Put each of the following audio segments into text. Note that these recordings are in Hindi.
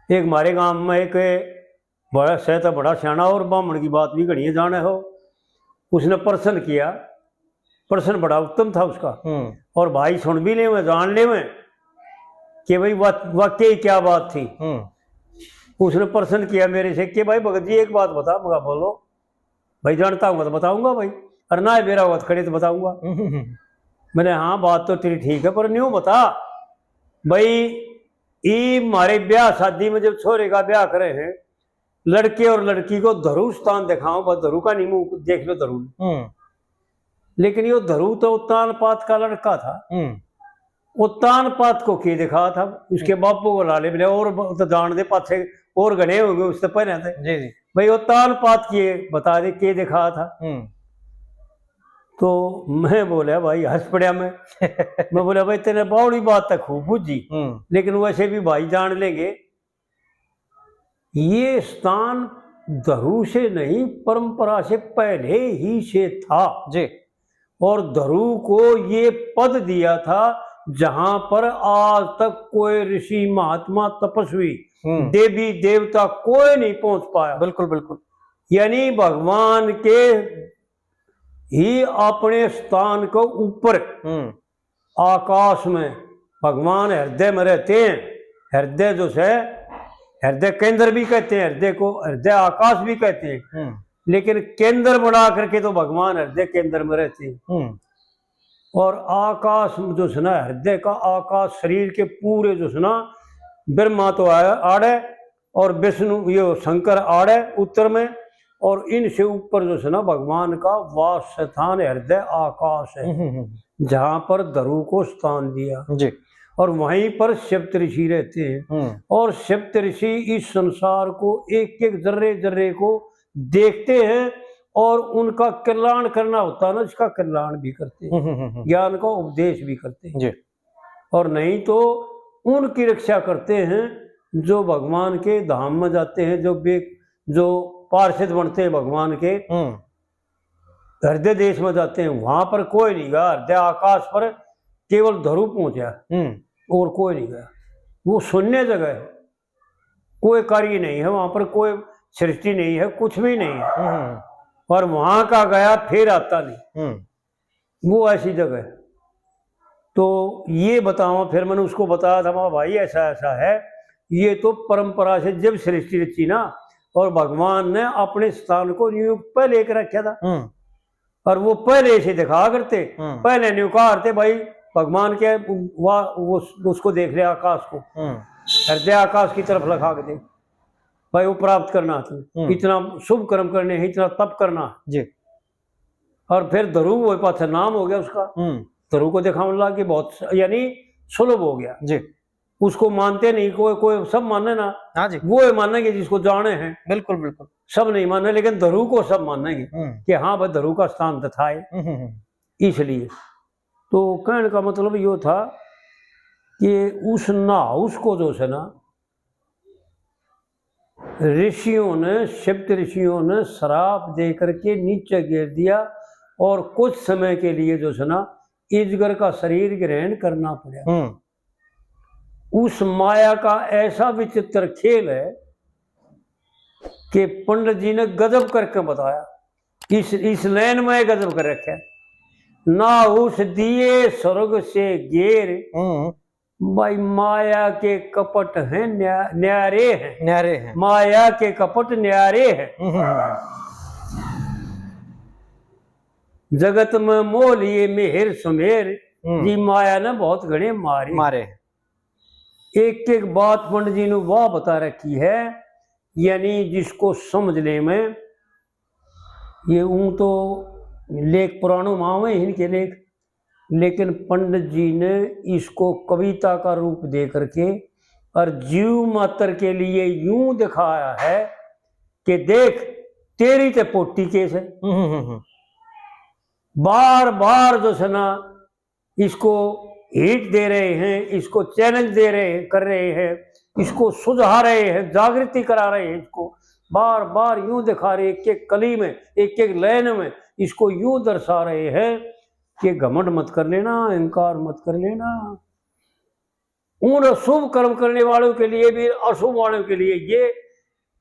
एक हमारे गांव में एक बड़ा सहता बड़ा सियाना और ब्राह्मण की बात भी घड़ी जाने हो, उसने प्रश्न किया, प्रश्न बड़ा उत्तम था उसका। और भाई सुन भी ले में जान ले में कि भाई वाकई क्या बात थी। उसने प्रश्न किया मेरे से कि भाई भगत जी एक बात बता। मगा बोलो भाई, जानता हूँ तो बताऊंगा भाई, और ना मेरा वत खड़े तो बताऊंगा। मैंने हाँ बात तो तेरी ठीक है, पर न्यू बता भाई, ये हमारे ब्याह शादी में जब छोरे का ब्याह करे हैं, लड़के और लड़की को धरू स्थान दिखाओ, बस धरू का नहीं मुंह देख लो धरू। लेकिन ये धरू तो उत्तान पात का लड़का था, उत्तान पात को क्या दिखा था, उसके बापू को लाले मिले और तो जान दे पाछे और गणे होंगे उससे पहले थे। जी जी। भाई उत्तान पात किए बता दे क्या दिखा था। तो मैं बोला भाई हंस पड़ा मैं बोला भाई तेरे बावड़ी बात तक खूब बुझी, लेकिन वैसे भी भाई जान लेंगे ये स्थान धरू से नहीं परंपरा से पहले ही से था जी। और धरू को ये पद दिया था जहां पर आज तक कोई ऋषि महात्मा तपस्वी देवी देवता कोई नहीं पहुंच पाया। बिल्कुल बिल्कुल। यानी भगवान के ही अपने स्थान को ऊपर आकाश में भगवान हृदय में रहते हैं। हृदय जो है हृदय केंद्र भी कहते हैं, हृदय को हृदय आकाश भी कहते हैं, लेकिन केंद्र बना करके तो भगवान हृदय केंद्र में रहते हैं। और आकाश जो है ना, हृदय का आकाश शरीर के पूरे जो है ना, ब्रह्मा तो आड़े और विष्णु ये शंकर आड़े उत्तर में, और इनसे ऊपर जो है ना भगवान का वास स्थान हृदय आकाश है, जहां पर धरू को स्थान दिया जी। और वहीं पर सप्त ऋषि रहते हैं, और सप्त ऋषि इस संसार को एक एक जर्रे जर्रे को देखते हैं और उनका कल्याण करना होता है ना, इसका कल्याण भी करते हैं, ज्ञान का उपदेश भी करते हैं जी। और नहीं तो उनकी रक्षा करते हैं जो भगवान के धाम में जाते हैं, जो पार्षद बनते हैं भगवान के हृदय देश में जाते हैं, वहां पर कोई नहीं गया। हृदय आकाश पर केवल धरू पहुंचा और कोई नहीं गया। वो शून्य जगह है, कोई कार्य नहीं है वहां पर, कोई सृष्टि नहीं है, कुछ भी नहीं है। और वहां का गया फिर आता नहीं, वो ऐसी जगह है। तो ये बताओ, फिर मैंने उसको बताया था भाई ऐसा ऐसा है, ये तो परंपरा से जब सृष्टि रची ना, और भगवान ने अपने स्थान को नियुक्त पहले लेकर रखा था, और वो पहले से दिखा करते, पहले न्यू कहा करते भाई भगवान के उसको देख ले आकाश को, हृदय आकाश की तरफ लगा के देख भाई, वो प्राप्त करना था, इतना शुभ कर्म करने हैं, इतना तप करना जी। और फिर धरू वो पास नाम हो गया उसका, धरू को दिखाने लगा बहुत, यानी सुलभ हो गया जी। उसको मानते नहीं कोई सब माने ना, हाँ जी। वो मानेंगे जिसको जाने हैं, बिल्कुल बिल्कुल, सब नहीं माने, लेकिन धरू को सब मानेंगे कि हाँ भाई धरू का स्थान तथा है। इसलिए तो कहने का मतलब यो था कि उस नाउस को जो है ना, ऋषियों ने, सप्त ऋषियों ने श्राप दे करके नीचे गिर दिया, और कुछ समय के लिए जो है ना इजगर का शरीर ग्रहण करना पड़ा। उस माया का ऐसा विचित्र खेल है कि पंडित जी ने गजब करके बताया, इस नैन में गजब कर रखा है ना, उस दिए स्वर्ग से घेर भाई, माया के कपट हैं न्यारे हैं, माया के कपट न्यारे हैं। जगत में मोह लिए मेहर सुमेर जी, माया ने बहुत घड़े मारे। एक एक बात पंडित जी ने वह बता रखी है, यानी जिसको समझने में ये तो लेख पुराणों माँ में इनके लेख, लेकिन पंडित जी ने इसको कविता का रूप दे करके और जीव मात्र के लिए यूं दिखाया है कि देख तेरी ते पोटी केस है। बार बार जो है ना इसको हिट दे रहे हैं, इसको चैलेंज दे रहे हैं, कर रहे हैं, इसको सुझा रहे हैं, जागृति करा रहे हैं, इसको बार बार यूं दिखा रहे, एक एक कली में, एक एक लाइन में इसको यूं दर्शा रहे हैं कि घमंड मत कर लेना, अहंकार मत कर लेना, उन शुभ कर्म करने वालों के लिए भी अशुभ वालों के लिए ये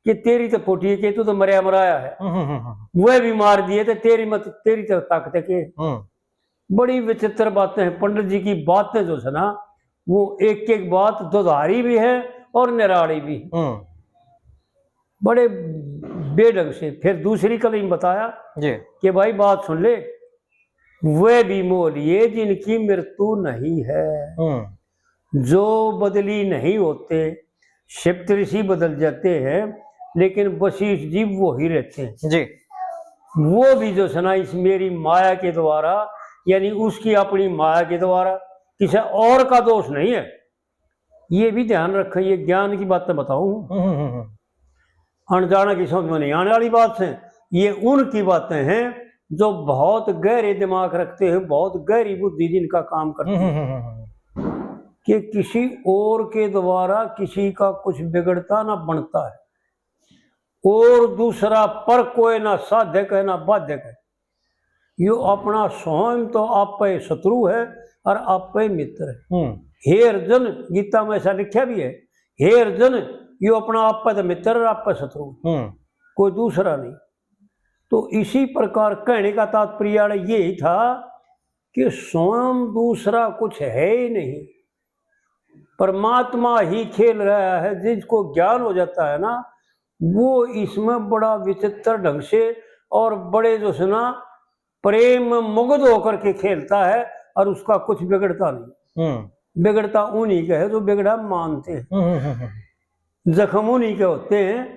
कि तेरी तो पोटी है कि तू तो मरया मराया है, वह भी मार दिए तो तेरी तो ताकत है के। बड़ी विचित्र बातें हैं पंडित जी की बातें जो है ना, वो एक एक बात दुधारी भी है और निराड़ी भी, बड़े बेढंग से। फिर दूसरी कलीम बताया जी कि भाई बात सुन ले, वे भी मोलिए जिनकी मृत्यु नहीं है, जो बदली नहीं होते। शिप्त ऋषि बदल जाते हैं लेकिन वशिष्ठ जी वो ही रहते हैं जी। वो भी जो है ना इस मेरी माया के द्वारा, यानी उसकी अपनी माया के द्वारा, किसी और का दोष नहीं है। ये भी ध्यान रखें, ये ज्ञान की बातें बताऊं, अनजाना की समझ में नहीं आने वाली बात है। ये उनकी बातें हैं जो बहुत गहरे दिमाग रखते हैं, बहुत गहरी बुद्धि जिनका काम करते हैं कि किसी और के द्वारा किसी का कुछ बिगड़ता ना बनता है, और दूसरा पर कोई ना साधक है ना बाधक है। यो अपना स्वयं तो आप पे शत्रु है और आप पे मित्र है। हे अर्जुन, गीता में ऐसा लिखा भी है, हे अर्जुन यो अपना आप पे तो मित्र और आप पे शत्रु, कोई दूसरा नहीं। तो इसी प्रकार कहने का तात्पर्य यही था कि स्वयं दूसरा कुछ है ही नहीं, परमात्मा ही खेल रहा है। जिसको ज्ञान हो जाता है ना, वो इसमें बड़ा विचित्र ढंग से और बड़े जो है ना प्रेम मुग्ध होकर के खेलता है, और उसका कुछ बिगड़ता नहीं। बिगड़ता उन्हीं का है जो बिगड़ा मानते हैं, जख्म उन्हीं के होते हैं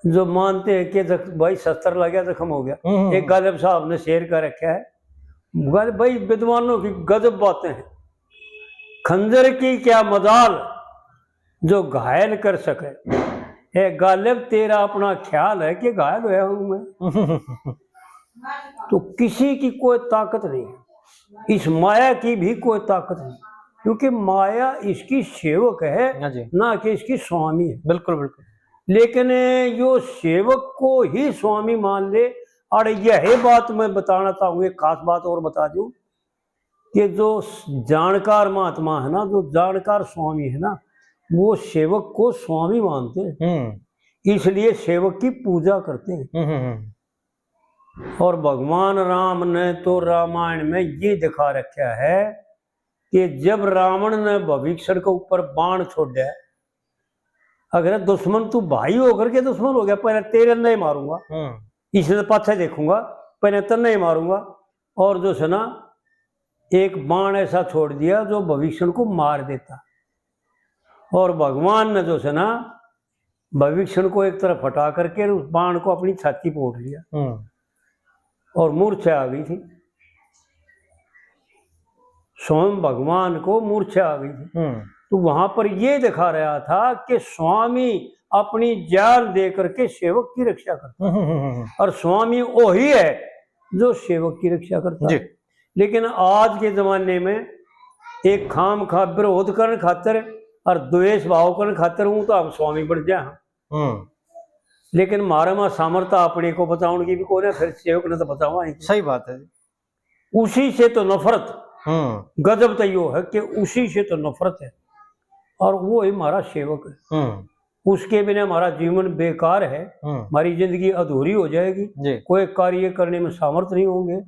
जो मानते हैं कि भाई शस्त्र लग गया, जख्म हो गया। एक गालिब साहब ने शेर का रखा है, भाई विद्वानों की गजब बातें हैं। खंजर की क्या मजाल जो घायल कर सके, है गालिब तेरा अपना ख्याल है कि घायल हुआ हूं मैं। तो किसी की कोई ताकत नहीं, इस माया की भी कोई ताकत नहीं, क्योंकि माया इसकी सेवक है ना कि इसकी स्वामी है। बिल्कुल बिल्कुल। लेकिन यो सेवक को ही स्वामी मान ले। और यह बात मैं बताना चाहूँ, एक खास बात और बता दूं कि जो जानकार महात्मा है ना, जो जानकार स्वामी है ना, वो सेवक को स्वामी मानते हैं, इसलिए सेवक की पूजा करते हैं। और भगवान राम ने तो रामायण में ये दिखा रखा है कि जब रावण ने भविष्य के ऊपर बाण छोड़ा, अगर दुश्मन तू भाई होकर के दुश्मन हो गया, पहले तेरे नहीं मारूंगा, इसलिए पाछे देखूंगा, पहले तो नहीं मारूंगा। और जो है ना एक बाण ऐसा छोड़ दिया जो भविष्य को मार देता, और भगवान ने जो है ना भविष्य को एक तरफ हटा करके उस बाण को अपनी छाती पर उठ लिया और मूर्छा आ गई थी। स्वयं भगवान को मूर्छा आ गई थी। तो वहां पर यह दिखा रहा था कि स्वामी अपनी जान दे करके सेवक की रक्षा करता, और स्वामी वही है जो सेवक की रक्षा करता है। लेकिन आज के जमाने में एक खाम खा विरोध करने खातर और द्वेष भाव करने खातर हूं तो हम स्वामी बन जाए। लेकिन मारे में सामर्थ्य अपने को बताने की भी कोई ना, फिर सेवक ने तो बतावा। सही बात है। उसी से तो नफरत, गजब तो यो है कि उसी से तो नफरत है, और वो ही हमारा सेवक है। उसके बिना हमारा जीवन बेकार है, हमारी जिंदगी अधूरी हो जाएगी, कोई कार्य करने में सामर्थ्य नहीं होंगे,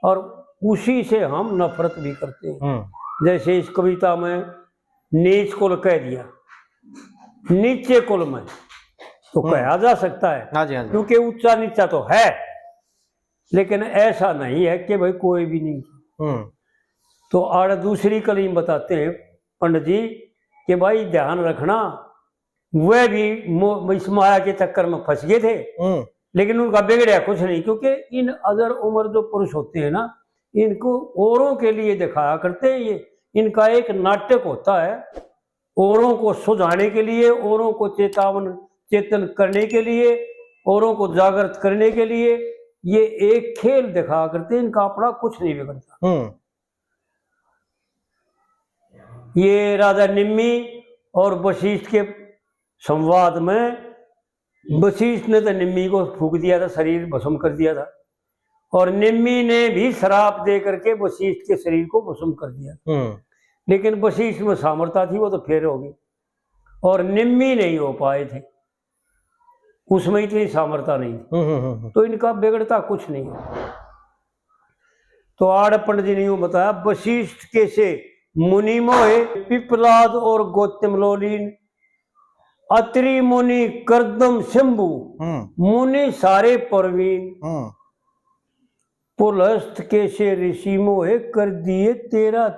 और उसी से हम नफरत भी करते हैं। जैसे इस कविता में नीच कुल कह दिया, नीचे कुल में तो कहा जा सकता है, हाँ जी, क्योंकि ऊंचा नीचा तो है, लेकिन ऐसा नहीं है कि भाई कोई भी नहीं। तो और दूसरी कलीम बताते हैं पंडित जी कि भाई ध्यान रखना, वह भी इस माया के चक्कर में फंस गए थे, लेकिन उनका बिगड़ा कुछ नहीं, क्योंकि इन अदर उम्र जो पुरुष होते हैं ना, इनको औरों के लिए दिखाया करते हैं। ये इनका एक नाटक होता है, औरों को सुझाने के लिए, औरों को चेतन करने के लिए, औरों को जागृत करने के लिए ये एक खेल दिखा करते, इनका अपना कुछ नहीं बिगड़ता। ये राजा निम्मी और वशिष्ठ के संवाद में, वशिष्ठ ने तो निम्मी को फूंक दिया था, शरीर भस्म कर दिया था, और निम्मी ने भी श्राप दे करके वशिष्ठ के शरीर को भस्म कर दिया। लेकिन वशिष्ठ में सामर्थ्य थी, वो तो फेर हो गई, और निम्मी नहीं हो पाए थे, उसमें इतनी सामर्थ्य नहीं थी। तो इनका बिगड़ता कुछ नहीं है। तो आड़ पंडित जी ने यूं बताया, वशिष्ठ के से मुनि मोहे पिपलाद और गौतम लोलीन, अत्रि मुनि करदम शंभु, मुनि सारे परवीन, पुलस्त के से ऋषि मोहे कर दिए 13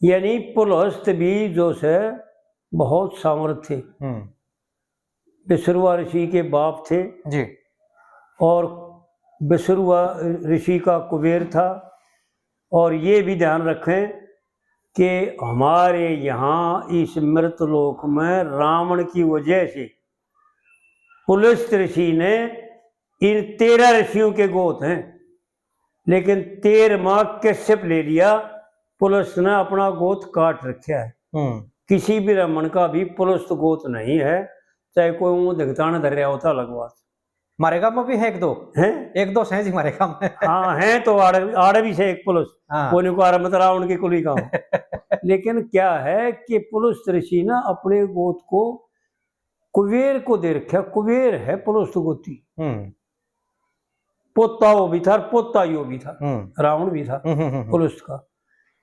यानी पुलस्त भी जो से बहुत सामर्थ्य थे, विश्रुवा ऋषि के बाप थे जी, और विश्रुवा ऋषि का कुबेर था। और ये भी ध्यान रखें कि हमारे यहाँ इस मृतलोक में रावण की वजह से पुलस्त ऋषि ने, इन 13 ऋषियों के गोत हैं, लेकिन 13वां कश्यप ले लिया, पुलस्त ने अपना गोत काट रखा है। किसी भी ब्राह्मण का भी पुलस्त गोत नहीं है, चाहे कोई मुंह दिखताना धर रहा होता लगवा। हमारे गांव में भी है, एक दो हैं जी हमारे गांव में। हाँ है, तो आड़ भी से एक पुलिस, कोई को रावण की कुली गांव। लेकिन क्या है कि पुलस्त ऋषि ने अपने गोत को कुबेर को दे रखा, कुबेर है पुलस्त गोती, पोता वो भी था, पोता यो भी था, रावण भी था पुलस्त का।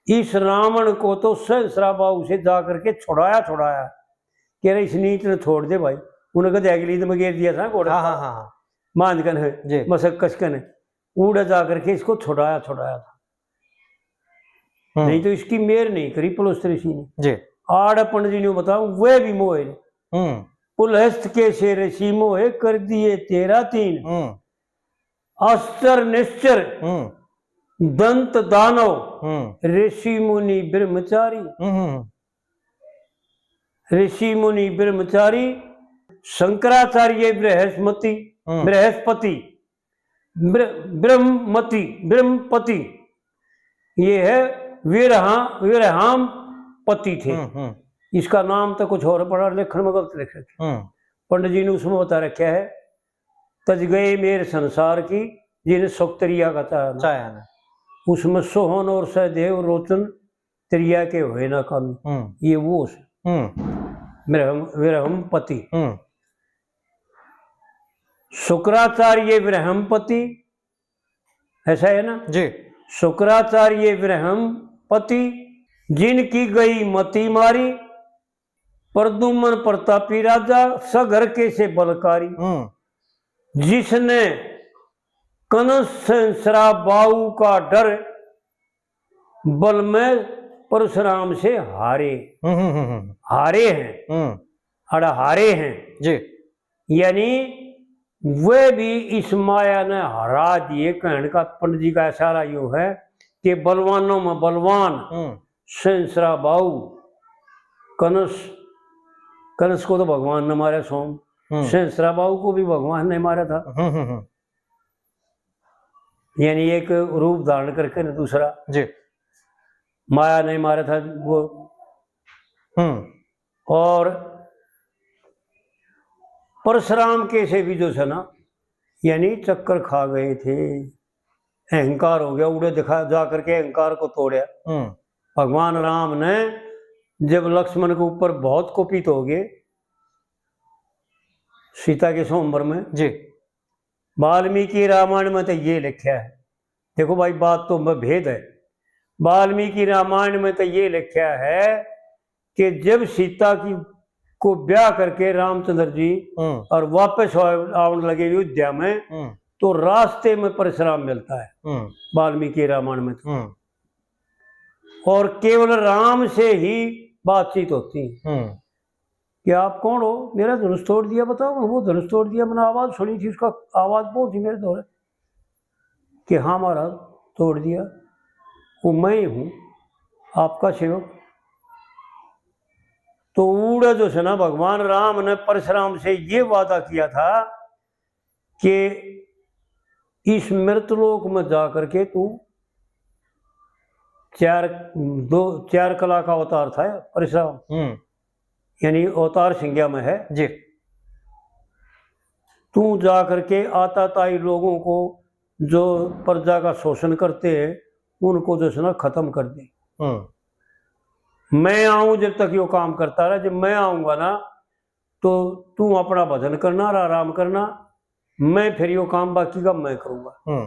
इस रावण को तो सहस्राबाहु से जा करके छुड़ाया कह रहे इस नीच ने छोड़ दे भाई, उन्हें कहा अगली तो मगेर दिया था घोड़ा, मानकन है मसक कसकन है, उड़ा जा करके इसको छुड़ाया था, नहीं तो इसकी मेर नहीं करी पुलस्त ऋषि ने। आड़ पंडित जी ने बताऊं, वह भी मोहे पुलस्त के से ऋषि मोहे कर दिए 13 अस्तर निश्चर दंत दानव ऋषि मुनि ब्रह्मचारी, ऋषि मुनि ब्रह्मचारी, शंकराचार्य बृहस्पति ब्रह्मपति, ये है वीरहाम पति थे। इसका नाम तो कुछ और पड़ा, लेखन में गलत लिख रखे, पंडित जी ने उसमें बता रखा है, तज गए मेरे संसार की जिन्हें सुक्तरिया का चाया, उसमें सोहन और सहदेव रोचन त्रिया के हुए ना कमी, ये वो ब्रह्मपति। शुक्राचार्य ब्रह्मपति, ऐसा है ना जी, शुक्राचार्य ब्रह्मपति, जिनकी गई मति मारी, प्रदुम्न प्रतापी राजा, सगर के से बलकारी, जिसने कंसरा बाऊ का डर, बल में परशुराम से हारे हैं, हारे हैं जी, यानी वे भी इस माया ने हरा दिए। कहने का पंडित जी का इशारा यो है कि बलवानों में बलवान सहस्रा बाऊ, कनस को तो भगवान ने मारा, सोम सहस्रा बाऊ को भी भगवान ने मारा था, यानी एक रूप धारण करके न दूसरा जी, माया नहीं मारा था वो। और परशुराम के से भी जो है ना, यानी चक्कर खा गए थे, अहंकार हो गया, उड़े दिखा जा करके अहंकार को तोड़ा। भगवान राम ने जब लक्ष्मण के ऊपर बहुत कुपित हो गए, सीता के स्वयंवर में जी, वाल्मीकि रामायण में तो ये लिखा है, देखो भाई बात तो भेद है, वाल्मीकि रामायण में तो ये लिखा है कि जब सीता की को ब्याह करके रामचंद्र जी और वापस आने लगे अयोध्या में, तो रास्ते में परशुराम मिलता है वाल्मीकि रामायण में तो। और केवल राम से ही बातचीत होती है कि आप कौन हो, मेरा धनुष तोड़ दिया, बताओ। वो धनुष तोड़ दिया, मैंने आवाज सुनी थी, उसका आवाज बहुत थी मेरे दौरे कि हाँ महाराज तोड़ दिया, वो मैं हूँ आपका सेवक। तो उड़ा जो है ना, भगवान राम ने परशुराम से ये वादा किया था कि इस मृतलोक में जाकर के तू चार कला का अवतार था परशुराम, यानी अवतार संज्ञा में है जी, तू जा करके आताताई लोगों को जो प्रजा का शोषण करते हैं उनको जो है ना खत्म कर दे। मैं आऊं जब तक यो काम करता रहा, जब मैं आऊंगा ना तो तू अपना भजन करना और आराम करना, मैं फिर यो काम बाकी का मैं करूंगा।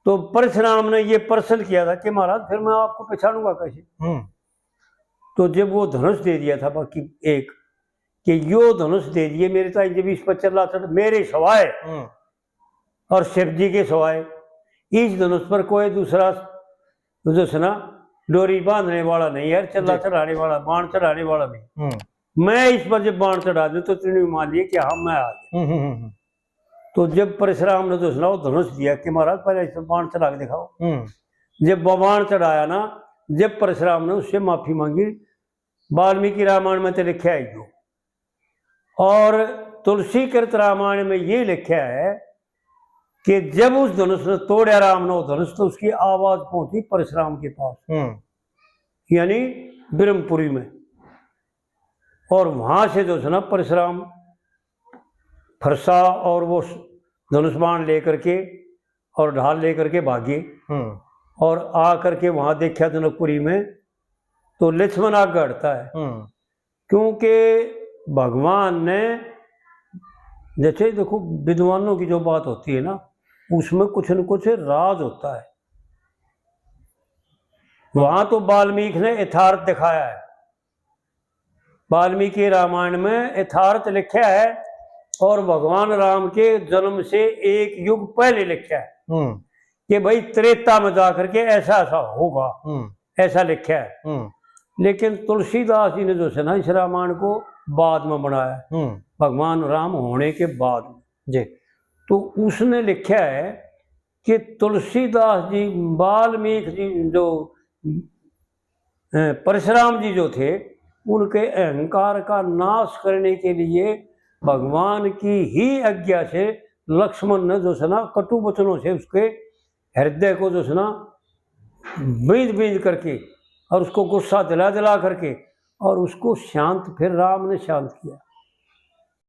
तो परशुराम ने ये प्रश्न किया था कि महाराज फिर मैं आपको पहचानूंगा कैसे। तो जब वो धनुष दे दिया था बाकी एक कि यो धनुष दे दिए मेरे ताई, जब इस पर चला था मेरे सवाए और शिव जी के सवाए इस धनुष पर कोई दूसरा जो है ना डोरी बांधने वाला नहीं है, चला चढ़ाने वाला, बाण चढ़ाने वाला नहीं। मैं इस पर जब बाण चढ़ा दूं तो तूने मान लिया कि हाँ मैं आ गया। तो जब परशुराम ने जो सुना वो धनुष दिया कि महाराज पहले इस पर बाण चढ़ा के दिखाओ। जब बाण चढ़ाया ना, जब परशुराम ने उससे माफी मांगी, वाल्मीकि रामायण में तो लिखा है जो, और तुलसीकृत रामायण में ये लिखा है कि जब उस धनुष ने तोड़ा राम ने वो धनुष, तो उसकी आवाज पहुंची परशुराम के पास, यानी ब्रह्मपुरी में। और वहां से जो है ना परशुराम फरसा और वो धनुष बाण लेकर के और ढाल लेकर के भागे। और आ करके वहां देखा जनकपुरी में तो लक्ष्मण आगे हटता है, क्योंकि भगवान ने, जैसे देखो विद्वानों की जो बात होती है ना उसमें कुछ न कुछ राज होता है। वहां तो वाल्मीकि ने यथार्थ दिखाया है, वाल्मीकि रामायण में यथार्थ लिखा है, और भगवान राम के जन्म से एक युग पहले लिखा है कि भाई त्रेता में जाकर के ऐसा ऐसा होगा, ऐसा लिखा है। लेकिन तुलसीदास जी ने जो है ना इस रामायण को बाद में बनाया, भगवान राम होने के बाद जी। तो उसने लिखा है कि तुलसीदास जी, वाल्मीकि जी, जो परशुराम जी जो थे, उनके अहंकार का नाश करने के लिए भगवान की ही आज्ञा से लक्ष्मण ने जो है ना कटु वचनों से उसके हृदय को जो है ना बीज बीज करके और उसको गुस्सा दिला दिला करके और उसको शांत, फिर राम ने शांत किया।